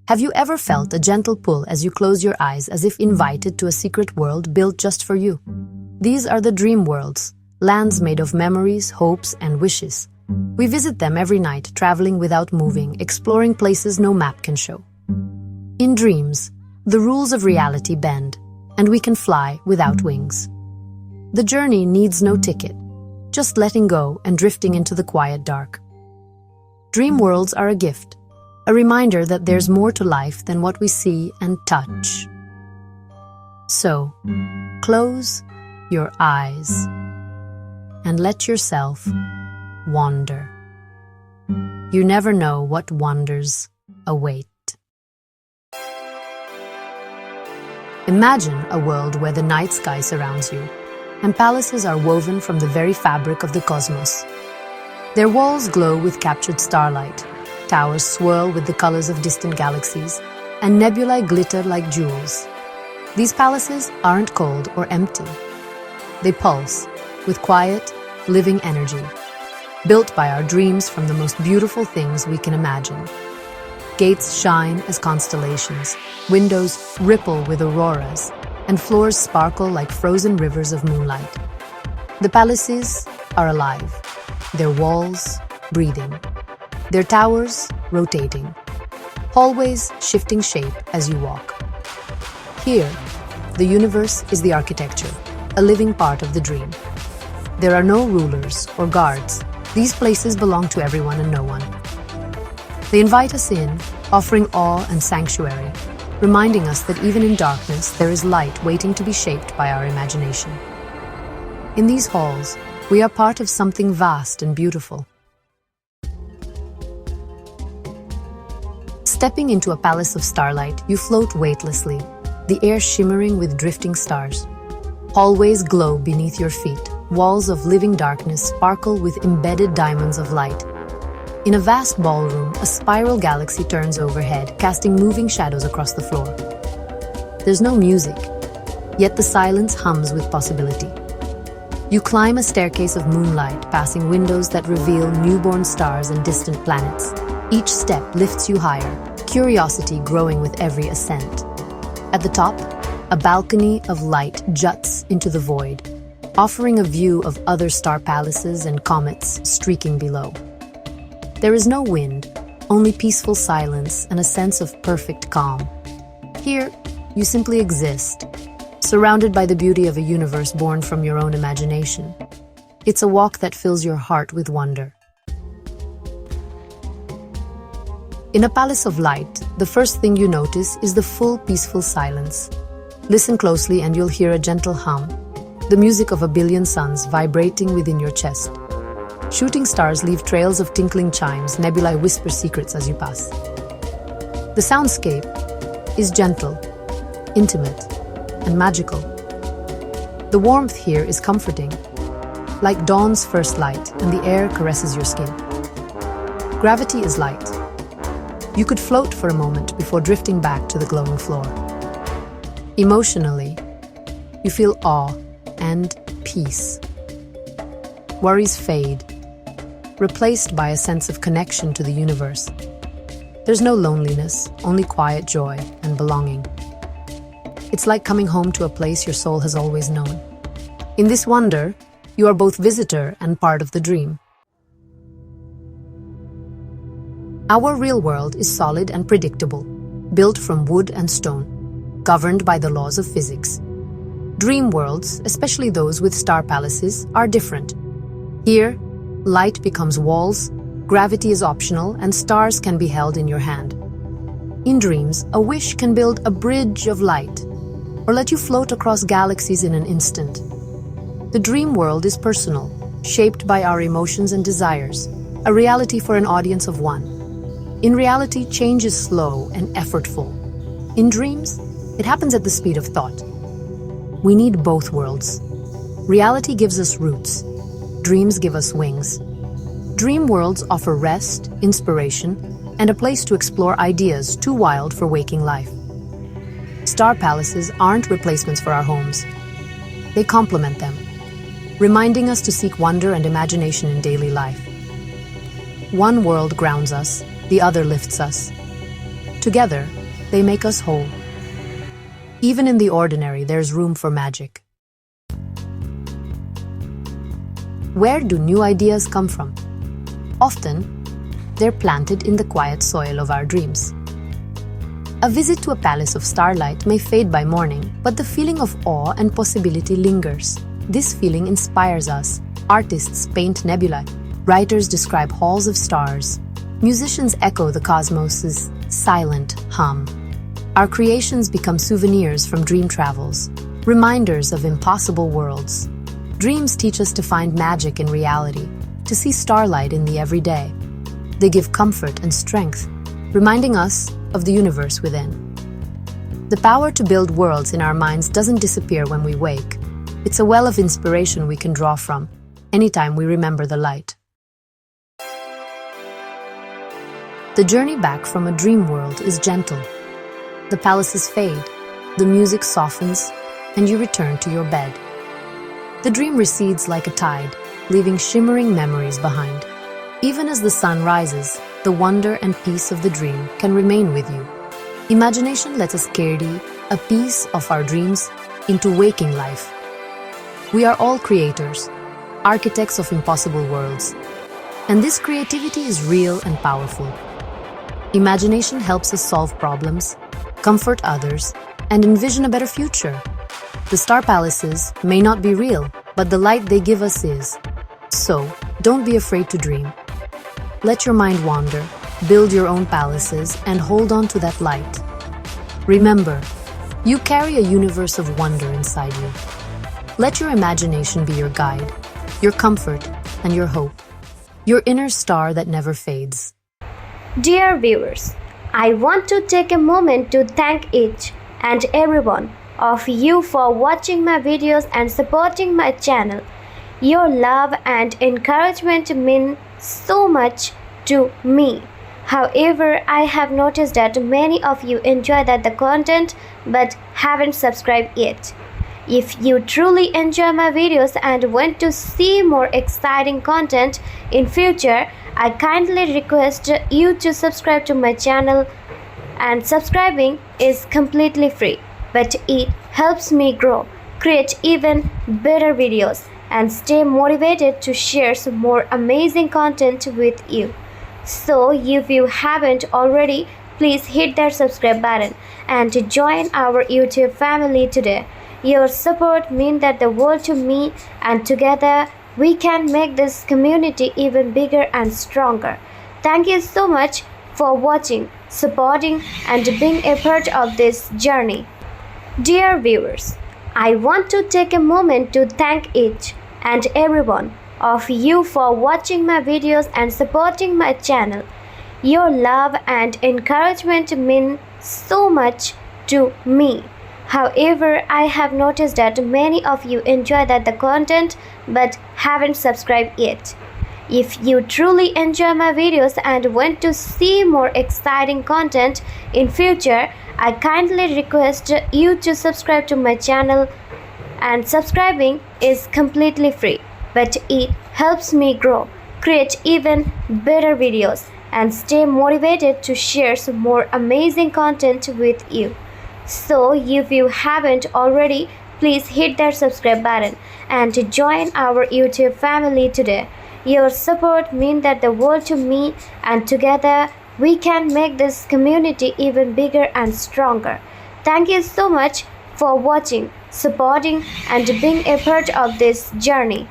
Have you ever felt a gentle pull as you close your eyes, as if invited to a secret world built just for you? These are the dream worlds, lands made of memories, hopes, and wishes. We visit them every night, traveling without moving, exploring places no map can show. In dreams, the rules of reality bend, and we can fly without wings. The journey needs no ticket, just letting go and drifting into the quiet dark. Dream worlds are a gift, a reminder that there's more to life than what we see and touch. So, close your eyes and let yourself wander. You never know what wonders await. Imagine a world where the night sky surrounds you, and palaces are woven from the very fabric of the cosmos. Their walls glow with captured starlight, towers swirl with the colors of distant galaxies, and nebulae glitter like jewels. These palaces aren't cold or empty. They pulse with quiet, living energy, built by our dreams from the most beautiful things we can imagine. Gates shine as constellations, windows ripple with auroras, and floors sparkle like frozen rivers of moonlight. The palaces are alive, their walls breathing, their towers rotating, hallways shifting shape as you walk. Here, the universe is the architecture, a living part of the dream. There are no rulers or guards. These places belong to everyone and no one. They invite us in, offering awe and sanctuary, reminding us that even in darkness there is light waiting to be shaped by our imagination. In these halls, we are part of something vast and beautiful. Stepping into a palace of starlight, you float weightlessly, the air shimmering with drifting stars. Hallways glow beneath your feet, walls of living darkness sparkle with embedded diamonds of light. In a vast ballroom, a spiral galaxy turns overhead, casting moving shadows across the floor. There's no music, yet the silence hums with possibility. You climb a staircase of moonlight, passing windows that reveal newborn stars and distant planets. Each step lifts you higher, curiosity growing with every ascent. At the top, a balcony of light juts into the void, offering a view of other star palaces and comets streaking below. There is no wind, only peaceful silence and a sense of perfect calm. Here, you simply exist, surrounded by the beauty of a universe born from your own imagination. It's a walk that fills your heart with wonder. In a palace of light, the first thing you notice is the full, peaceful silence. Listen closely and you'll hear a gentle hum, the music of a billion suns vibrating within your chest. Shooting stars leave trails of tinkling chimes, nebulae whisper secrets as you pass. The soundscape is gentle, intimate, and magical. The warmth here is comforting, like dawn's first light, and the air caresses your skin. Gravity is light. You could float for a moment before drifting back to the glowing floor. Emotionally, you feel awe and peace. Worries fade, replaced by a sense of connection to the universe. There's no loneliness, only quiet joy and belonging. It's like coming home to a place your soul has always known. In this wonder, you are both visitor and part of the dream. Our real world is solid and predictable, built from wood and stone, governed by the laws of physics. Dream worlds, especially those with star palaces, are different. Here, light becomes walls, gravity is optional, and stars can be held in your hand. In dreams, a wish can build a bridge of light, or let you float across galaxies in an instant. The dream world is personal, shaped by our emotions and desires, a reality for an audience of one. In reality, change is slow and effortful. In dreams, it happens at the speed of thought. We need both worlds. Reality gives us roots. Dreams give us wings. Dream worlds offer rest, inspiration, and a place to explore ideas too wild for waking life. Star palaces aren't replacements for our homes. They complement them, reminding us to seek wonder and imagination in daily life. One world grounds us, the other lifts us. Together, they make us whole. Even in the ordinary, there's room for magic. Where do new ideas come from? Often, they're planted in the quiet soil of our dreams. A visit to a palace of starlight may fade by morning, but the feeling of awe and possibility lingers. This feeling inspires us. Artists paint nebulae, writers describe halls of stars, musicians echo the cosmos's silent hum. Our creations become souvenirs from dream travels, reminders of impossible worlds. Dreams teach us to find magic in reality, to see starlight in the everyday. They give comfort and strength, reminding us of the universe within. The power to build worlds in our minds doesn't disappear when we wake. It's a well of inspiration we can draw from anytime we remember the light. The journey back from a dream world is gentle. The palaces fade, the music softens, and you return to your bed. The dream recedes like a tide, leaving shimmering memories behind. Even as the sun rises, the wonder and peace of the dream can remain with you. Imagination lets us carry a piece of our dreams into waking life. We are all creators, architects of impossible worlds, and this creativity is real and powerful. Imagination helps us solve problems, comfort others, and envision a better future. The star palaces may not be real, but the light they give us is. So, don't be afraid to dream. Let your mind wander, build your own palaces, and hold on to that light. Remember, you carry a universe of wonder inside you. Let your imagination be your guide, your comfort, and your hope. Your inner star that never fades. Dear viewers, I want to take a moment to thank each and every one of you for watching my videos and supporting my channel. Your love and encouragement mean so much to me. However, I have noticed that many of you enjoy the content but haven't subscribed yet. If you truly enjoy my videos and want to see more exciting content in future, I kindly request you to subscribe to my channel, and subscribing is completely free, but it helps me grow, create even better videos, and stay motivated to share some more amazing content with you. So if you haven't already, please hit that subscribe button and join our YouTube family today. Your support means the world to me, and together we can make this community even bigger and stronger. Thank you so much for watching, supporting, and being a part of this journey. Dear viewers, I want to take a moment to thank each and every one of you for watching my videos and supporting my channel. Your love and encouragement mean so much to me. However, I have noticed that many of you enjoy the content but haven't subscribed yet. If you truly enjoy my videos and want to see more exciting content in future, I kindly request you to subscribe to my channel, and subscribing is completely free, but it helps me grow, create even better videos, and stay motivated to share some more amazing content with you. So if you haven't already, please hit that subscribe button and join our YouTube family today. Your support means the world to me, and together we can make this community even bigger and stronger. Thank you so much for watching, supporting, and being a part of this journey.